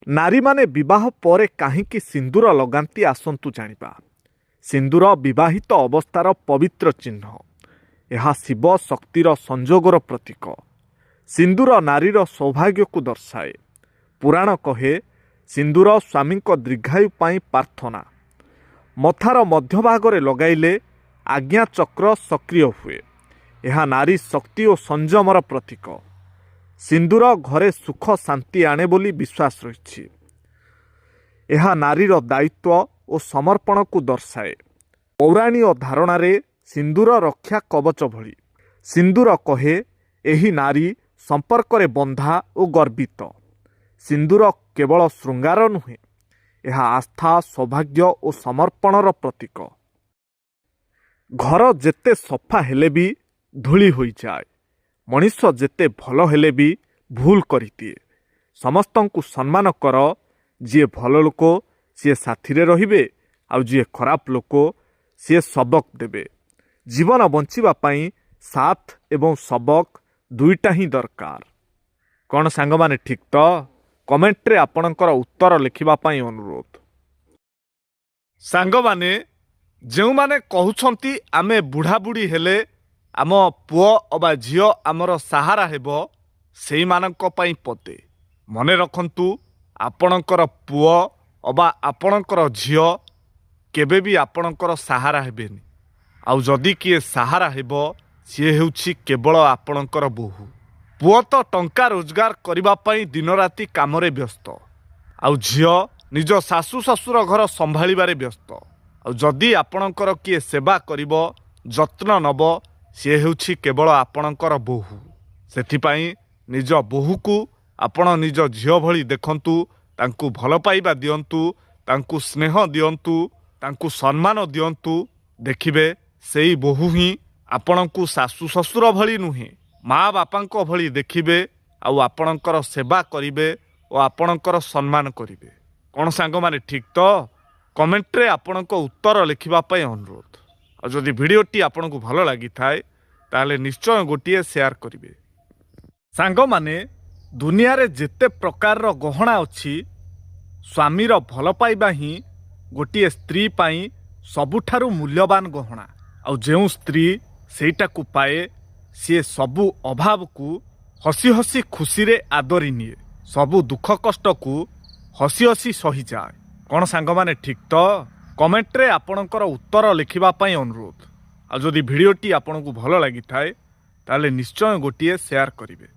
ନାରୀମାନେ ବିବାହ ପରେ କାହିଁକି ସିନ୍ଦୁର ଲଗାନ୍ତି ଆସନ୍ତୁ ଜାଣିବା। ସିନ୍ଦୁର ବିବାହିତ ଅବସ୍ଥାର ପବିତ୍ର ଚିହ୍ନ। ଏହା ଶିବ ଶକ୍ତିର ସଂଯୋଗର ପ୍ରତୀକ। ସିନ୍ଦୁର ନାରୀର ସୌଭାଗ୍ୟକୁ ଦର୍ଶାଏ। ପୁରାଣ କହେ ସିନ୍ଦୁର ସ୍ୱାମୀଙ୍କ ଦୀର୍ଘାୟୁ ପାଇଁ ପ୍ରାର୍ଥନା। ମଥାର ମଧ୍ୟଭାଗରେ ଲଗାଇଲେ ଆଜ୍ଞାଚକ୍ର ସକ୍ରିୟ ହୁଏ। ଏହା ନାରୀ ଶକ୍ତି ଓ ସଂଯମର ପ୍ରତୀକ। ସିନ୍ଦୁର ଘରେ ସୁଖ ଶାନ୍ତି ଆଣେ ବୋଲି ବିଶ୍ୱାସ ରହିଛି। ଏହା ନାରୀର ଦାୟିତ୍ୱ ଓ ସମର୍ପଣକୁ ଦର୍ଶାଏ। ପୌରାଣୀୟ ଧାରଣାରେ ସିନ୍ଦୁର ରକ୍ଷା କବଚ ଭଳି। ସିନ୍ଦୁର କହେ ଏହି ନାରୀ ସମ୍ପର୍କରେ ବନ୍ଧା ଓ ଗର୍ବିତ। ସିନ୍ଦୁର କେବଳ ଶୃଙ୍ଗାର ନୁହେଁ, ଏହା ଆସ୍ଥା, ସୌଭାଗ୍ୟ ଓ ସମର୍ପଣର ପ୍ରତୀକ। ଘର ଯେତେ ସଫା ହେଲେ ବି ଧୂଳି ହୋଇଯାଏ। ମଣିଷ ଯେତେ ଭଲ ହେଲେ ବି ଭୁଲ କରିଦିଏ। ସମସ୍ତଙ୍କୁ ସମ୍ମାନ କର। ଯିଏ ଭଲ ଲୋକ ସିଏ ସାଥିରେ ରହିବେ, ଆଉ ଯିଏ ଖରାପ ଲୋକ ସିଏ ସବକ ଦେବେ। ଜୀବନ ବଞ୍ଚିବା ପାଇଁ ସାଥ ଏବଂ ସବକ ଦୁଇଟା ହିଁ ଦରକାର। କ'ଣ ସାଙ୍ଗମାନେ ଠିକ୍ ତ? କମେଣ୍ଟରେ ଆପଣଙ୍କର ଉତ୍ତର ଲେଖିବା ପାଇଁ ଅନୁରୋଧ। ସାଙ୍ଗମାନେ, ଯେଉଁମାନେ କହୁଛନ୍ତି ଆମେ ବୁଢ଼ାବୁଢ଼ୀ ହେଲେ ଆମ ପୁଅ ଅବା ଝିଅ ଆମର ସାହାରା ହେବ, ସେଇମାନଙ୍କ ପାଇଁ ପଦେ ମନେ ରଖନ୍ତୁ, ଆପଣଙ୍କର ପୁଅ ଅବା ଆପଣଙ୍କର ଝିଅ କେବେ ବି ଆପଣଙ୍କର ସାହାରା ହେବେନି। ଆଉ ଯଦି କିଏ ସାହାରା ହେବ, ସିଏ ହେଉଛି କେବଳ ଆପଣଙ୍କର ବୋହୂ। ପୁଅ ତ ଟଙ୍କା ରୋଜଗାର କରିବା ପାଇଁ ଦିନରାତି କାମରେ ବ୍ୟସ୍ତ, ଆଉ ଝିଅ ନିଜ ଶାଶୁ ଶ୍ୱଶୁର ଘର ସମ୍ଭାଳିବାରେ ବ୍ୟସ୍ତ। ଆଉ ଯଦି ଆପଣଙ୍କର କିଏ ସେବା କରିବ, ଯତ୍ନ ନେବ, ସିଏ ହେଉଛି କେବଳ ଆପଣଙ୍କର ବୋହୂ। ସେଥିପାଇଁ ନିଜ ବୋହୂକୁ ଆପଣ ନିଜ ଝିଅ ଭଳି ଦେଖନ୍ତୁ। ତାଙ୍କୁ ଭଲ ପାଇବା ଦିଅନ୍ତୁ, ତାଙ୍କୁ ସ୍ନେହ ଦିଅନ୍ତୁ, ତାଙ୍କୁ ସମ୍ମାନ ଦିଅନ୍ତୁ। ଦେଖିବେ ସେଇ ବୋହୂ ହିଁ ଆପଣଙ୍କୁ ଶାଶୁ ଶ୍ୱଶୁର ଭଳି ନୁହେଁ, ମା ବାପାଙ୍କ ଭଳି ଦେଖିବେ, ଆଉ ଆପଣଙ୍କର ସେବା କରିବେ ଓ ଆପଣଙ୍କର ସମ୍ମାନ କରିବେ। କ'ଣ ସାଙ୍ଗମାନେ ଠିକ୍ ତ? କମେଣ୍ଟରେ ଆପଣଙ୍କ ଉତ୍ତର ଲେଖିବା ପାଇଁ ଅନୁରୋଧ। ଆଉ ଯଦି ଭିଡ଼ିଓଟି ଆପଣଙ୍କୁ ଭଲ ଲାଗିଥାଏ ତାହେଲେ ନିଶ୍ଚୟ ଗୋଟିଏ ସେୟାର କରିବେ। ସାଙ୍ଗମାନେ, ଦୁନିଆରେ ଯେତେ ପ୍ରକାରର ଗହଣା ଅଛି, ସ୍ୱାମୀର ଭଲ ପାଇବା ହିଁ ଗୋଟିଏ ସ୍ତ୍ରୀ ପାଇଁ ସବୁଠାରୁ ମୂଲ୍ୟବାନ ଗହଣା। ଆଉ ଯେଉଁ ସ୍ତ୍ରୀ ସେଇଟାକୁ ପାଏ, ସିଏ ସବୁ ଅଭାବକୁ ହସି ହସି ଖୁସିରେ ଆଦରି ନିଏ। ସବୁ ଦୁଃଖ କଷ୍ଟକୁ ହସି ହସି ସହିଯାଏ। କ'ଣ ସାଙ୍ଗମାନେ ଠିକ୍ ତ? କମେଣ୍ଟରେ ଆପଣଙ୍କର ଉତ୍ତର ଲେଖିବା ପାଇଁ ଅନୁରୋଧ। ଆଉ ଯଦି ଭିଡ଼ିଓଟି ଆପଣଙ୍କୁ ଭଲ ଲାଗିଥାଏ ତାହେଲେ ନିଶ୍ଚୟ ଗୋଟିଏ ସେୟାର କରିବେ।